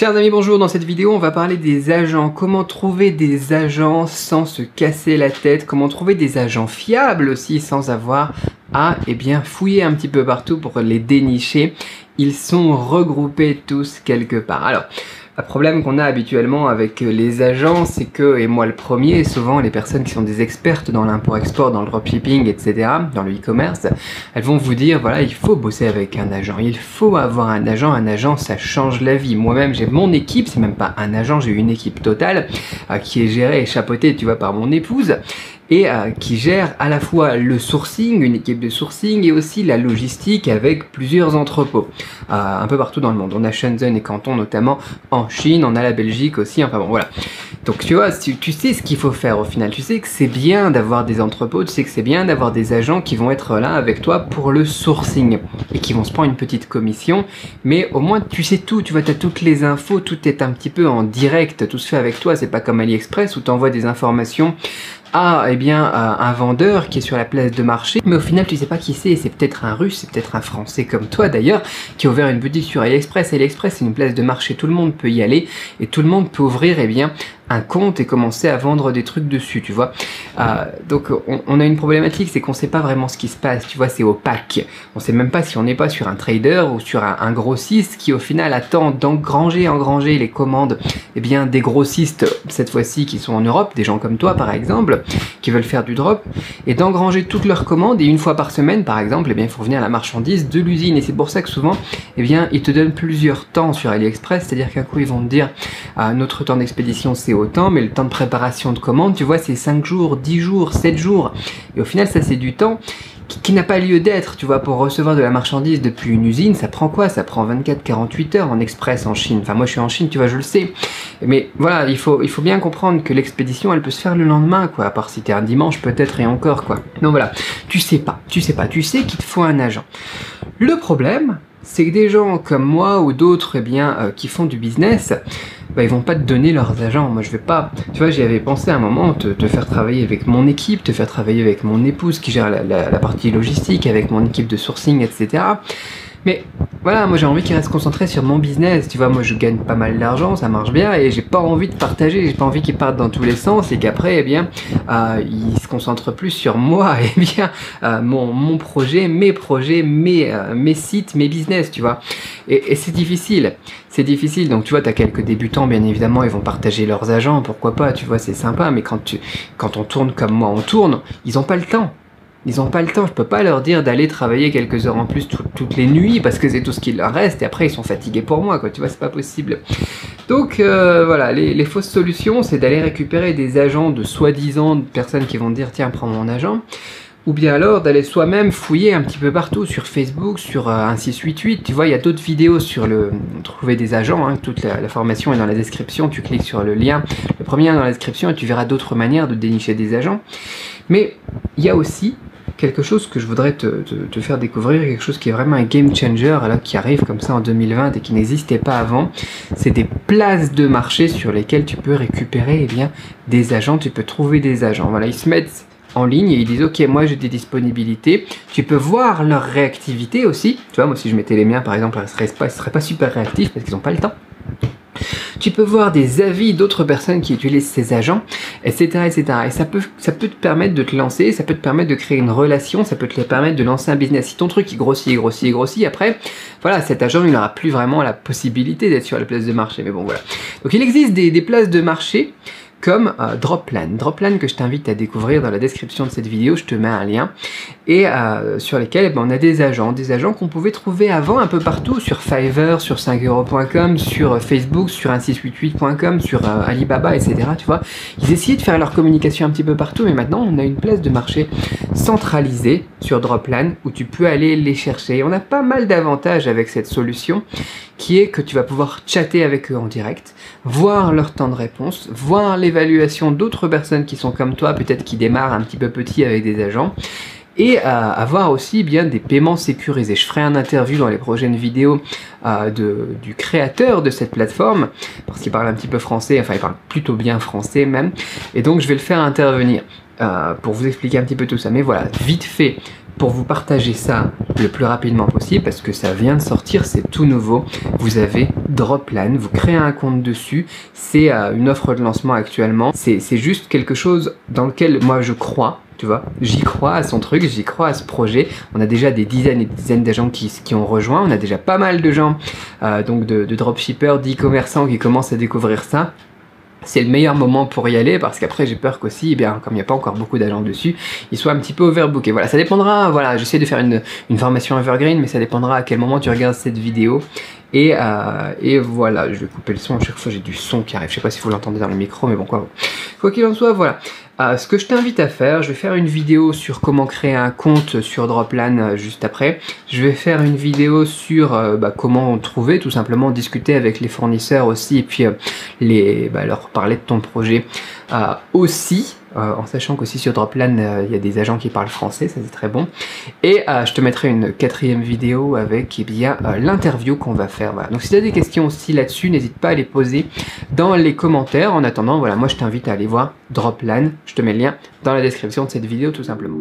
Chers amis, bonjour. Dans cette vidéo, on va parler des agents. Comment trouver des agents sans se casser la tête. Comment trouver des agents fiables aussi sans avoir à fouiller un petit peu partout pour les dénicher. Ils sont regroupés tous quelque part. Alors, le problème qu'on a habituellement avec les agents, c'est que, et moi le premier, souvent les personnes qui sont des expertes dans l'import-export, dans le dropshipping, etc., dans le e-commerce, elles vont vous dire, voilà, il faut bosser avec un agent, il faut avoir un agent ça change la vie. Moi-même, j'ai mon équipe, c'est même pas un agent, j'ai une équipe totale qui est gérée et chapeautée, tu vois, par mon épouse, et qui gère à la fois le sourcing, une équipe de sourcing, et aussi la logistique avec plusieurs entrepôts, un peu partout dans le monde. On a Shenzhen et Canton notamment en Chine, on a la Belgique aussi, enfin bon voilà. Donc tu vois, tu sais ce qu'il faut faire au final, tu sais que c'est bien d'avoir des entrepôts, tu sais que c'est bien d'avoir des agents qui vont être là avec toi pour le sourcing, et qui vont se prendre une petite commission, mais au moins tu sais tout, tu vois, tu as toutes les infos, tout est un petit peu en direct, tout se fait avec toi, c'est pas comme AliExpress où tu envoies des informations à un vendeur qui est sur la place de marché, mais au final tu sais pas qui c'est peut-être un russe, c'est peut-être un français comme toi d'ailleurs, qui a ouvert une boutique sur AliExpress. AliExpress c'est une place de marché, tout le monde peut y aller, et tout le monde peut ouvrir un compte et commencer à vendre des trucs dessus, tu vois. Donc on a une problématique, c'est qu'on sait pas vraiment ce qui se passe, tu vois, c'est opaque. On sait même pas si on n'est pas sur un trader ou sur un grossiste qui au final attend d'engranger les commandes des grossistes, cette fois-ci qui sont en Europe, des gens comme toi par exemple, qui veulent faire du drop, et d'engranger toutes leurs commandes, et une fois par semaine par exemple, il faut venir la marchandise de l'usine, et c'est pour ça que souvent, ils te donnent plusieurs temps sur AliExpress, c'est-à-dire qu'un coup ils vont te dire, notre temps d'expédition c'est autant, mais le temps de préparation de commande, tu vois, c'est 5 jours, 10 jours, 7 jours, et au final ça c'est du temps qui n'a pas lieu d'être, tu vois. Pour recevoir de la marchandise depuis une usine, ça prend quoi? Ça prend 24-48 heures en express en Chine. Enfin moi je suis en Chine, tu vois, je le sais. Mais voilà, il faut bien comprendre que l'expédition elle peut se faire le lendemain, quoi, à part si t'es un dimanche peut-être, et encore, quoi. Donc voilà, tu sais qu'il te faut un agent. Le problème, c'est que des gens comme moi ou d'autres qui font du business, ils vont pas te donner leurs agents. Moi je vais pas, tu vois, j'y avais pensé à un moment, te faire travailler avec mon équipe, te faire travailler avec mon épouse qui gère la partie logistique, avec mon équipe de sourcing, etc. Mais voilà, moi j'ai envie qu'ils restent concentrés sur mon business, tu vois, moi je gagne pas mal d'argent, ça marche bien, et j'ai pas envie de partager, j'ai pas envie qu'ils partent dans tous les sens, et qu'après, ils se concentrent plus sur moi, mon projet, mes projets, mes sites, mes business, tu vois. Et c'est difficile, donc tu vois, t'as quelques débutants, bien évidemment, ils vont partager leurs agents, pourquoi pas, tu vois, c'est sympa, mais quand on tourne comme moi on tourne, ils ont pas le temps. Ils n'ont pas le temps, je peux pas leur dire d'aller travailler quelques heures en plus toutes les nuits parce que c'est tout ce qu'il leur reste, et après ils sont fatigués pour moi, quoi, tu vois, c'est pas possible. Donc voilà, les fausses solutions, c'est d'aller récupérer des agents de soi-disant personnes qui vont te dire tiens, prends mon agent, ou bien alors d'aller soi-même fouiller un petit peu partout sur Facebook, sur un 688, tu vois, il y a d'autres vidéos sur trouver des agents, hein, toute la formation est dans la description, tu cliques sur le lien, le premier lien dans la description, et tu verras d'autres manières de dénicher des agents. Mais il y a aussi quelque chose que je voudrais te faire découvrir, quelque chose qui est vraiment un game changer, là, qui arrive comme ça en 2020 et qui n'existait pas avant. C'est des places de marché sur lesquelles tu peux récupérer des agents, tu peux trouver des agents. Voilà, ils se mettent en ligne et ils disent ok, moi j'ai des disponibilités, tu peux voir leur réactivité aussi, tu vois, moi si je mettais les miens par exemple, ils seraient pas super réactifs parce qu'ils n'ont pas le temps. Tu peux voir des avis d'autres personnes qui utilisent ces agents, etc., etc. Et ça peut te permettre de te lancer, ça peut te permettre de créer une relation, ça peut te permettre de lancer un business. Si ton truc il grossit, après, voilà, cet agent il n'aura plus vraiment la possibilité d'être sur la place de marché. Mais bon, voilà. Donc il existe des places de marché comme Droplan. Droplan que je t'invite à découvrir dans la description de cette vidéo, je te mets un lien, et sur lesquels on a des agents qu'on pouvait trouver avant un peu partout, sur Fiverr, sur 5euros.com, sur Facebook, sur 1688.com, sur Alibaba, etc. Tu vois, ils essayaient de faire leur communication un petit peu partout, mais maintenant on a une place de marché centralisée sur Droplan où tu peux aller les chercher. Et on a pas mal d'avantages avec cette solution, qui est que tu vas pouvoir chatter avec eux en direct, voir leur temps de réponse, voir l'évaluation d'autres personnes qui sont comme toi, peut-être qui démarrent un petit peu petit avec des agents, et avoir aussi des paiements sécurisés. Je ferai un interview dans les prochaines vidéos du créateur de cette plateforme, parce qu'il parle un petit peu français, enfin il parle plutôt bien français même, et donc je vais le faire intervenir pour vous expliquer un petit peu tout ça. Mais voilà, vite fait, pour vous partager ça le plus rapidement possible, parce que ça vient de sortir, c'est tout nouveau. Vous avez Droplan, vous créez un compte dessus, c'est une offre de lancement actuellement. C'est juste quelque chose dans lequel moi je crois. Tu vois, j'y crois à son truc, j'y crois à ce projet. On a déjà des dizaines et des dizaines d'agents qui ont rejoint. On a déjà pas mal de gens, donc de dropshippers, d'e-commerçants qui commencent à découvrir ça. C'est le meilleur moment pour y aller parce qu'après j'ai peur qu'aussi, eh bien, comme il n'y a pas encore beaucoup d'agents dessus, ils soient un petit peu overbookés. Voilà, ça dépendra, voilà, j'essaie de faire une formation evergreen, mais ça dépendra à quel moment tu regardes cette vidéo. Et voilà, je vais couper le son, à chaque fois j'ai du son qui arrive, je sais pas si vous l'entendez dans le micro, mais bon quoi qu'il en soit, voilà. Ce que je t'invite à faire, je vais faire une vidéo sur comment créer un compte sur Droplan juste après. Je vais faire une vidéo sur comment trouver, tout simplement discuter avec les fournisseurs aussi, et puis leur parler de ton projet aussi. En sachant qu'aussi sur Droplan, il y a des agents qui parlent français, ça c'est très bon. Et je te mettrai une 4e vidéo avec l'interview qu'on va faire. Voilà. Donc si tu as des questions aussi là-dessus, n'hésite pas à les poser dans les commentaires. En attendant, voilà, moi je t'invite à aller voir Droplan. Je te mets le lien dans la description de cette vidéo tout simplement.